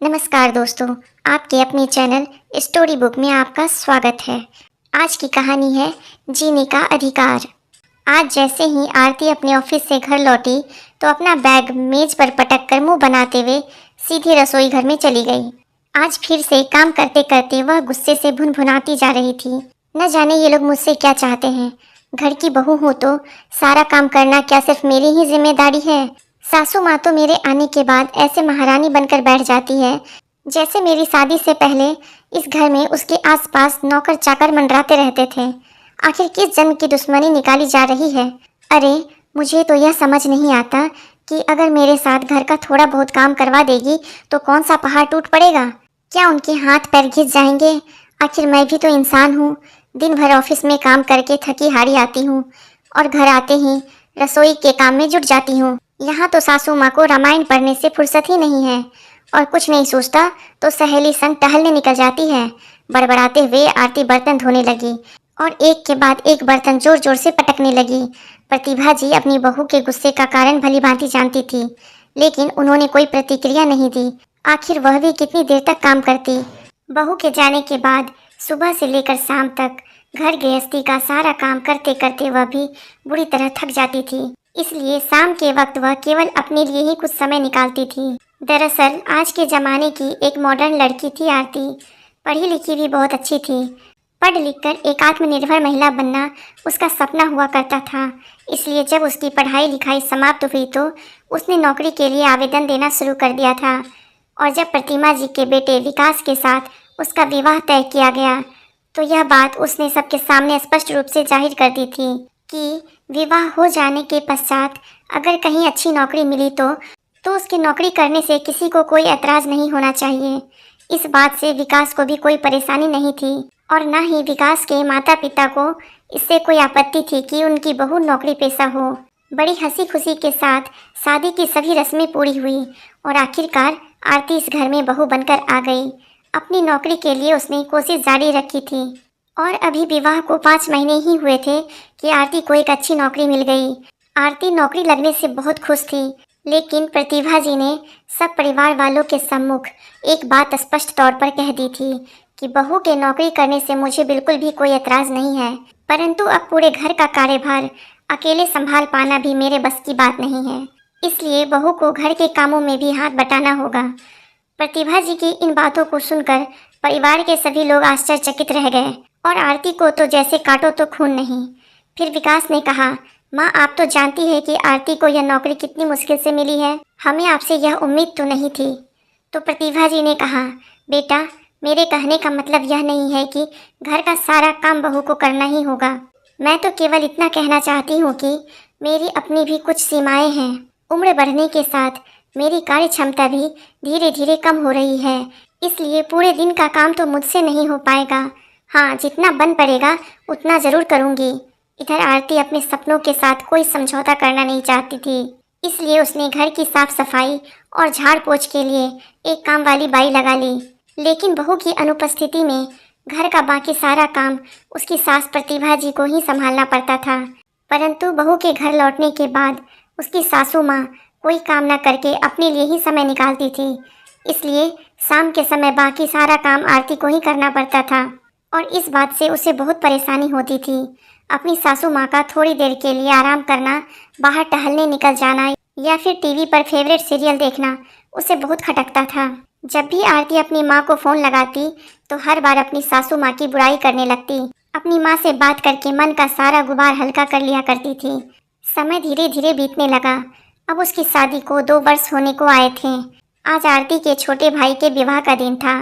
नमस्कार दोस्तों, आपके अपने चैनल स्टोरी बुक में आपका स्वागत है। आज की कहानी है जीने का अधिकार। आज जैसे ही आरती अपने ऑफिस से घर लौटी तो अपना बैग मेज पर पटक कर मुंह बनाते हुए सीधे रसोई घर में चली गई। आज फिर से काम करते करते वह गुस्से से भुनभुनाती जा रही थी। न जाने ये लोग मुझसे क्या चाहते हैं। घर की बहू हूँ तो सारा काम करना क्या सिर्फ मेरी ही जिम्मेदारी है? सासू माँ तो मेरे आने के बाद ऐसे महारानी बनकर बैठ जाती है जैसे मेरी शादी से पहले इस घर में उसके आसपास नौकर चाकर मंडराते रहते थे। आखिर किस जन्म की दुश्मनी निकाली जा रही है? अरे मुझे तो यह समझ नहीं आता कि अगर मेरे साथ घर का थोड़ा बहुत काम करवा देगी तो कौन सा पहाड़ टूट पड़ेगा? क्या उनके हाथ पैर घिस जाएंगे? आखिर मैं भी तो इंसान हूँ। दिन भर ऑफिस में काम करके थकी हारी आती हूँ और घर आते ही रसोई के काम में जुट जाती हूँ। यहाँ तो सासू माँ को रामायण पढ़ने से फुर्सत ही नहीं है और कुछ नहीं सोचता तो सहेली संग टहलने निकल जाती है। बड़बड़ाते हुए आरती बर्तन धोने लगी और एक के बाद एक बर्तन जोर जोर से पटकने लगी। प्रतिभा जी अपनी बहू के गुस्से का कारण भली भांति जानती थी, लेकिन उन्होंने कोई प्रतिक्रिया नहीं दी। आखिर वह भी कितनी देर तक काम करती? बहू के जाने के बाद सुबह से लेकर शाम तक घर गृहस्थी का सारा काम करते करते वह भी बुरी तरह थक जाती थी। इसलिए शाम के वक्त वह केवल अपने लिए ही कुछ समय निकालती थी। दरअसल आज के ज़माने की एक मॉडर्न लड़की थी आरती। पढ़ी लिखी भी बहुत अच्छी थी। पढ़ लिखकर एक आत्मनिर्भर महिला बनना उसका सपना हुआ करता था। इसलिए जब उसकी पढ़ाई लिखाई समाप्त हुई तो उसने नौकरी के लिए आवेदन देना शुरू कर दिया था। और जब प्रतिमा जी के बेटे विकास के साथ उसका विवाह तय किया गया तो यह बात उसने सबके सामने स्पष्ट रूप से जाहिर कर दी थी कि विवाह हो जाने के पश्चात अगर कहीं अच्छी नौकरी मिली तो उसकी नौकरी करने से किसी को कोई ऐतराज़ नहीं होना चाहिए। इस बात से विकास को भी कोई परेशानी नहीं थी और न ही विकास के माता पिता को इससे कोई आपत्ति थी कि उनकी बहू नौकरी पेशा हो। बड़ी हंसी खुशी के साथ शादी की सभी रस्में पूरी हुई और आखिरकार आरती इस घर में बहू बनकर आ गई। अपनी नौकरी के लिए उसने कोशिश जारी रखी थी और अभी विवाह को 5 महीने ही हुए थे कि आरती को एक अच्छी नौकरी मिल गई। आरती नौकरी लगने से बहुत खुश थी, लेकिन प्रतिभा जी ने सब परिवार वालों के सम्मुख एक बात स्पष्ट तौर पर कह दी थी कि बहू के नौकरी करने से मुझे बिल्कुल भी कोई एतराज़ नहीं है, परंतु अब पूरे घर का कार्यभार अकेले संभाल पाना भी मेरे बस की बात नहीं है। इसलिए बहू को घर के कामों में भी हाथ बटाना होगा। प्रतिभा जी की इन बातों को सुनकर परिवार के सभी लोग आश्चर्यचकित रह गए और आरती को तो जैसे काटो तो खून नहीं। फिर विकास ने कहा, माँ आप तो जानती है कि आरती को यह नौकरी कितनी मुश्किल से मिली है। हमें आपसे यह उम्मीद तो नहीं थी। तो प्रतिभा जी ने कहा, बेटा मेरे कहने का मतलब यह नहीं है कि घर का सारा काम बहू को करना ही होगा। मैं तो केवल इतना कहना चाहती हूँ कि मेरी अपनी भी कुछ सीमाएँ हैं। उम्र बढ़ने के साथ मेरी कार्य क्षमता भी धीरे धीरे कम हो रही है, इसलिए पूरे दिन का काम तो मुझसे नहीं हो पाएगा। हाँ, जितना बन पड़ेगा उतना ज़रूर करूँगी। इधर आरती अपने सपनों के साथ कोई समझौता करना नहीं चाहती थी, इसलिए उसने घर की साफ सफाई और झाड़ पोछ के लिए एक काम वाली बाई लगा ली। लेकिन बहू की अनुपस्थिति में घर का बाकी सारा काम उसकी सास प्रतिभा जी को ही संभालना पड़ता था। परंतु बहू के घर लौटने के बाद उसकी सासू माँ कोई काम न करके अपने लिए ही समय निकालती थी, इसलिए शाम के समय बाकी सारा काम आरती को ही करना पड़ता था और इस बात से उसे बहुत परेशानी होती थी। अपनी सासू माँ का थोड़ी देर के लिए आराम करना, बाहर टहलने निकल जाना या फिर टीवी पर फेवरेट सीरियल देखना उसे बहुत खटकता था। जब भी आरती अपनी माँ को फ़ोन लगाती तो हर बार अपनी सासू माँ की बुराई करने लगती। अपनी माँ से बात करके मन का सारा गुबार हल्का कर लिया करती थी। समय धीरे धीरे बीतने लगा। अब उसकी शादी को 2 वर्ष होने को आए थे। आज आरती के छोटे भाई के विवाह का दिन था।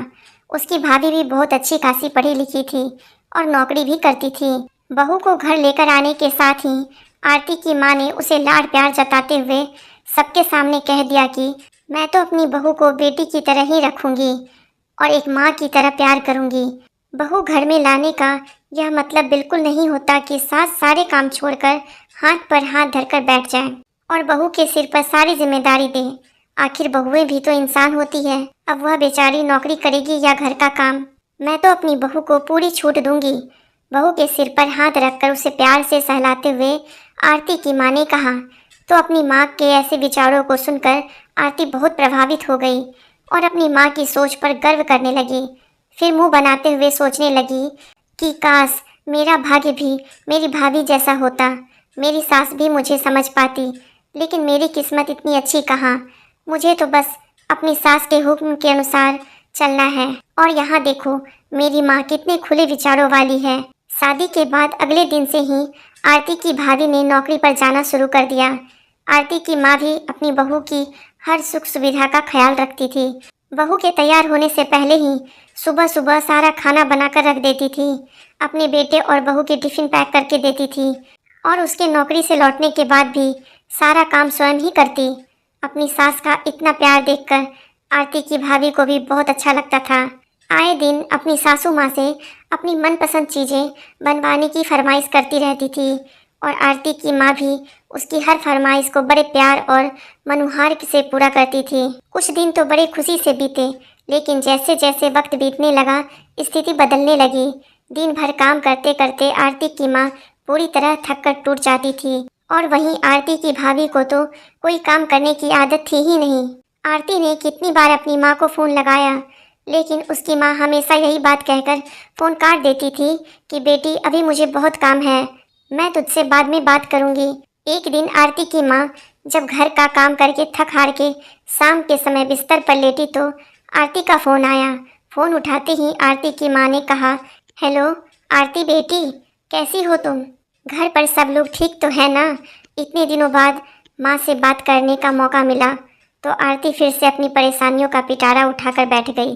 उसकी भाभी भी बहुत अच्छी खासी पढ़ी लिखी थी और नौकरी भी करती थी। बहू को घर लेकर आने के साथ ही आरती की माँ ने उसे लाड प्यार जताते हुए सबके सामने कह दिया कि मैं तो अपनी बहू को बेटी की तरह ही रखूँगी और एक माँ की तरह प्यार करूँगी। बहू घर में लाने का यह मतलब बिल्कुल नहीं होता कि सास सारे काम छोड़कर हाथ पर हाथ धरकर बैठ जाए और बहू के सिर पर सारी जिम्मेदारी दे। आखिर बहुएं भी तो इंसान होती है। अब वह बेचारी नौकरी करेगी या घर का काम, मैं तो अपनी बहू को पूरी छूट दूंगी। बहू के सिर पर हाथ रखकर उसे प्यार से सहलाते हुए आरती की माँ ने कहा। तो अपनी माँ के ऐसे विचारों को सुनकर आरती बहुत प्रभावित हो गई और अपनी माँ की सोच पर गर्व करने लगी। फिर मुंह बनाते हुए सोचने लगी कि काश मेरा भाग्य भी मेरी भाभी जैसा होता, मेरी सास भी मुझे समझ पाती। लेकिन मेरी किस्मत इतनी अच्छी कहाँ, मुझे तो बस अपनी सास के हुक्म के अनुसार चलना है। और यहाँ देखो मेरी माँ कितने खुले विचारों वाली है। शादी के बाद अगले दिन से ही आरती की भाभी ने नौकरी पर जाना शुरू कर दिया। आरती की माँ भी अपनी बहू की हर सुख सुविधा का ख्याल रखती थी। बहू के तैयार होने से पहले ही सुबह सुबह सारा खाना बनाकर रख देती थी, अपने बेटे और बहू के टिफिन पैक करके देती थी और उसके नौकरी से लौटने के बाद भी सारा काम स्वयं ही करती। अपनी सास का इतना प्यार देखकर आरती की भाभी को भी बहुत अच्छा लगता था। आए दिन अपनी सासू माँ से अपनी मनपसंद चीज़ें बनवाने की फरमाइश करती रहती थी और आरती की माँ भी उसकी हर फरमाइश को बड़े प्यार और मनुहार से पूरा करती थी। कुछ दिन तो बड़े खुशी से बीते, लेकिन जैसे जैसे वक्त बीतने लगा स्थिति बदलने लगी। दिन भर काम करते करते आरती की माँ पूरी तरह थक कर टूट जाती थी और वहीं आरती की भाभी को तो कोई काम करने की आदत थी ही नहीं। आरती ने कितनी बार अपनी माँ को फ़ोन लगाया, लेकिन उसकी माँ हमेशा यही बात कहकर फ़ोन काट देती थी कि बेटी अभी मुझे बहुत काम है, मैं तुझसे बाद में बात करूँगी। एक दिन आरती की माँ जब घर का काम करके थक हार के शाम के समय बिस्तर पर लेटी तो आरती का फ़ोन आया। फ़ोन उठाते ही आरती की माँ ने कहा, हेलो आरती बेटी, कैसी हो तुम? घर पर सब लोग ठीक तो है ना? इतने दिनों बाद माँ से बात करने का मौका मिला तो आरती फिर से अपनी परेशानियों का पिटारा उठाकर बैठ गई।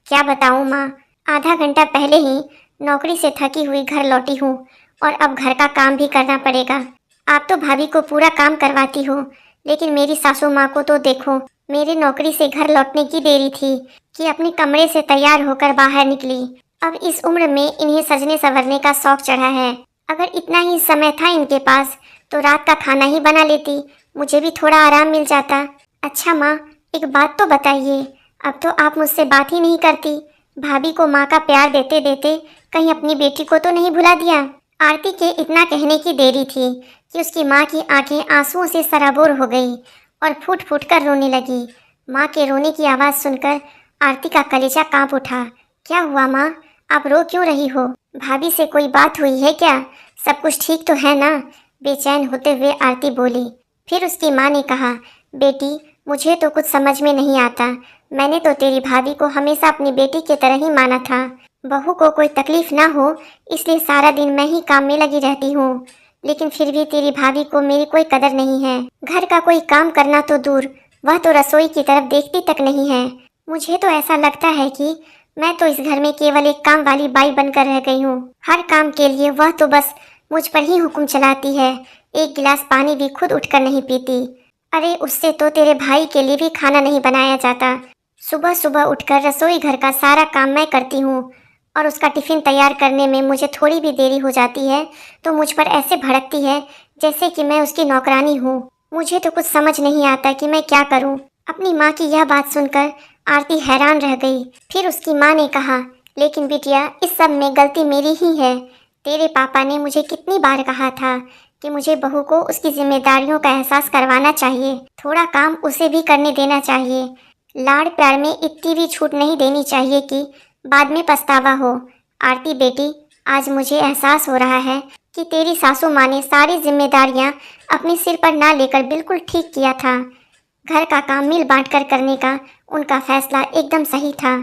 क्या बताऊँ माँ, आधा घंटा पहले ही नौकरी से थकी हुई घर लौटी हूँ और अब घर का काम भी करना पड़ेगा। आप तो भाभी को पूरा काम करवाती हो, लेकिन मेरी सासू माँ को तो देखो, मेरे नौकरी से घर लौटने की देरी थी कि अपने कमरे से तैयार होकर बाहर निकली। अब इस उम्र में इन्हें सजने संवरने का शौक चढ़ा है। अगर इतना ही समय था इनके पास तो रात का खाना ही बना लेती, मुझे भी थोड़ा आराम मिल जाता। अच्छा माँ, एक बात तो बताइए, अब तो आप मुझसे बात ही नहीं करती। भाभी को माँ का प्यार देते देते कहीं अपनी बेटी को तो नहीं भुला दिया? आरती के इतना कहने की देरी थी कि उसकी माँ की आंखें आंसुओं से सराबोर हो गई और फूट फूट कर रोने लगी। माँ के रोने की आवाज़ सुनकर आरती का कलेजा कांप उठा। क्या हुआ माँ, आप रो क्यों रही हो? भाभी से कोई बात हुई है क्या? सब कुछ ठीक तो है ना? बेचैन होते हुए आरती बोली। फिर उसकी माँ ने कहा, बेटी मुझे तो कुछ समझ में नहीं आता। मैंने तो तेरी भाभी को हमेशा अपनी बेटी की तरह ही माना था। बहू को कोई तकलीफ ना हो इसलिए सारा दिन मैं ही काम में लगी रहती हूँ, लेकिन फिर भी तेरी भाभी को मेरी कोई कदर नहीं है। घर का कोई काम करना तो दूर, वह तो रसोई की तरफ देखती तक नहीं है। मुझे तो ऐसा लगता है कि मैं तो इस घर में केवल एक काम वाली बाई बनकर रह गई हूँ। हर काम के लिए वह तो बस मुझ पर ही हुक्म चलाती है। एक गिलास पानी भी खुद उठकर नहीं पीती। अरे उससे तो तेरे भाई के लिए भी खाना नहीं बनाया जाता। सुबह सुबह उठकर रसोई घर का सारा काम मैं करती हूँ और उसका टिफ़िन तैयार करने में मुझे थोड़ी भी देरी हो जाती है तो मुझ पर ऐसे भड़कती है जैसे कि मैं उसकी नौकरानी हूँ। मुझे तो कुछ समझ नहीं आता कि मैं क्या करूँ। अपनी माँ की यह बात सुनकर आरती हैरान रह गई। फिर उसकी माँ ने कहा, लेकिन बिटिया इस सब में गलती मेरी ही है। तेरे पापा ने मुझे कितनी बार कहा था कि मुझे बहू को उसकी जिम्मेदारियों का एहसास करवाना चाहिए, थोड़ा काम उसे भी करने देना चाहिए। लाड़ प्यार में इतनी भी छूट नहीं देनी चाहिए कि बाद में पछतावा हो। आरती बेटी, आज मुझे एहसास हो रहा है कि तेरी सासू माँ ने सारी जिम्मेदारियाँ अपने सिर पर ना लेकर बिल्कुल ठीक किया था। घर का काम मिल बांट कर करने का उनका फैसला एकदम सही था।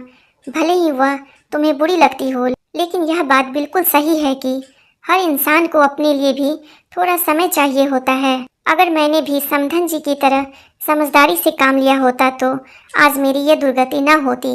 भले ही वह तुम्हें बुरी लगती हो, लेकिन यह बात बिल्कुल सही है कि हर इंसान को अपने लिए भी थोड़ा समय चाहिए होता है। अगर मैंने भी समधन जी की तरह समझदारी से काम लिया होता तो आज मेरी ये दुर्गति ना होती।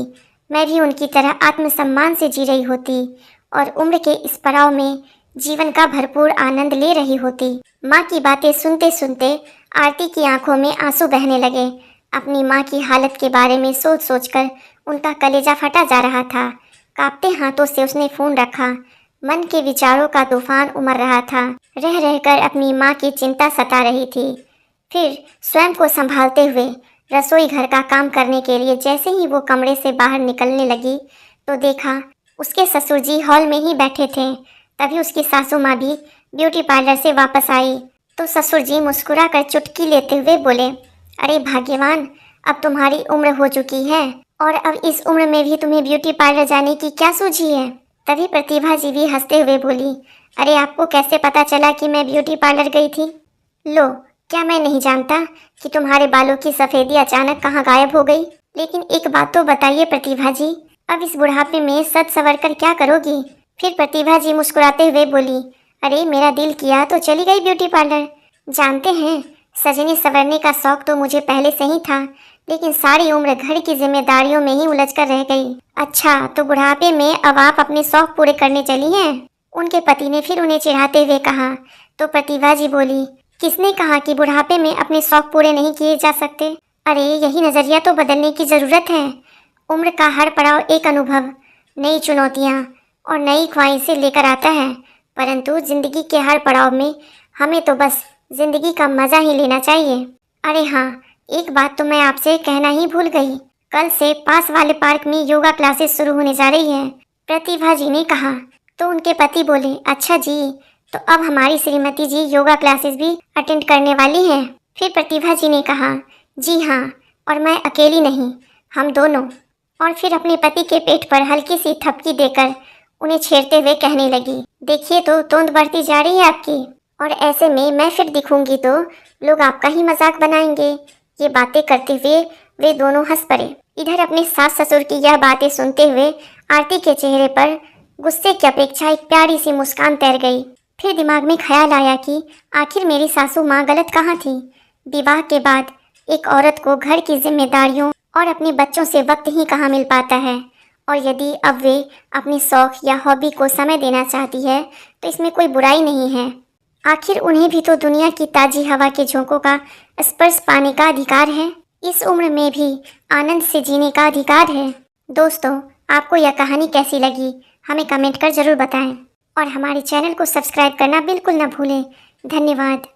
मैं भी उनकी तरह आत्मसम्मान से जी रही होती और उम्र के इस पड़ाव में जीवन का भरपूर आनंद ले रही होती। माँ की बातें सुनते सुनते आरती की आंखों में आंसू बहने लगे। अपनी माँ की हालत के बारे में सोच सोचकर उनका कलेजा फटा जा रहा था। कांपते हाथों से उसने फ़ोन रखा। मन के विचारों का तूफान उमड़ रहा था। रह रहकर अपनी माँ की चिंता सता रही थी। फिर स्वयं को संभालते हुए रसोई घर का काम करने के लिए जैसे ही वो कमरे से बाहर निकलने लगी तो देखा उसके ससुर जी हॉल में ही बैठे थे। तभी उसकी सासू माँ भी ब्यूटी पार्लर से वापस आई तो ससुर जी मुस्कुरा कर चुटकी लेते हुए बोले, अरे भाग्यवान, अब तुम्हारी उम्र हो चुकी है और अब इस उम्र में भी तुम्हें ब्यूटी पार्लर जाने की क्या सूझी है? तभी प्रतिभा जी भी हंसते हुए बोली, अरे आपको कैसे पता चला कि मैं ब्यूटी पार्लर गई थी? लो, क्या मैं नहीं जानता कि तुम्हारे बालों की सफेदी अचानक कहाँ गायब हो गई? लेकिन एक बात तो बताइए प्रतिभा जी, अब इस बुढ़ापे में सज संवर कर क्या करोगी? फिर प्रतिभा जी मुस्कुराते हुए बोली, अरे मेरा दिल किया तो चली गई ब्यूटी पार्लर। जानते हैं, सजने संवरने का शौक तो मुझे पहले से ही था, लेकिन सारी उम्र घर की जिम्मेदारियों में ही उलझ कर रह गई। अच्छा, तो बुढ़ापे में अब आप अपने शौक पूरे करने चली हैं? उनके पति ने फिर उन्हें चिढ़ाते हुए कहा। तो प्रतिभा जी बोली, किसने कहा कि बुढ़ापे में अपने शौक पूरे नहीं किए जा सकते? अरे यही नजरिया तो बदलने की जरूरत है। उम्र का हर पड़ाव एक अनुभव, नई चुनौतियाँ और नई ख्वाहिशें लेकर आता है, परंतु जिंदगी के हर पड़ाव में हमें तो बस जिंदगी का मजा ही लेना चाहिए। अरे हाँ, एक बात तो मैं आपसे कहना ही भूल गई, कल से पास वाले पार्क में योगा क्लासेस शुरू होने जा रही है, प्रतिभा जी ने कहा। तो उनके पति बोले, अच्छा जी, तो अब हमारी श्रीमती जी योगा क्लासेस भी अटेंड करने वाली हैं? फिर प्रतिभा जी ने कहा, जी हाँ, और मैं अकेली नहीं, हम दोनों। और फिर अपने पति के पेट पर हल्की सी थपकी देकर उन्हें छेड़ते हुए कहने लगी, देखिए तो तोंद बढ़ती जा रही है आपकी, और ऐसे में मैं फिर दिखूंगी तो लोग आपका ही मजाक बनाएंगे। ये बातें करते हुए वे दोनों हंस पड़े। इधर अपने सास ससुर की यह बातें सुनते हुए आरती के चेहरे पर गुस्से की अपेक्षा एक प्यारी सी मुस्कान तैर गई। फिर दिमाग में ख्याल आया कि आखिर मेरी सासू माँ गलत कहाँ थी? विवाह के बाद एक औरत को घर की जिम्मेदारियों और अपने बच्चों से वक्त ही कहाँ मिल पाता है, और यदि अब वे अपनी शौक या हॉबी को समय देना चाहती है तो इसमें कोई बुराई नहीं है। आखिर उन्हें भी तो दुनिया की ताजी हवा के झोंकों का स्पर्श पाने का अधिकार है, इस उम्र में भी आनंद से जीने का अधिकार है। दोस्तों, आपको यह कहानी कैसी लगी हमें कमेंट कर जरूर बताएं, और हमारे चैनल को सब्सक्राइब करना बिल्कुल न भूलें। धन्यवाद।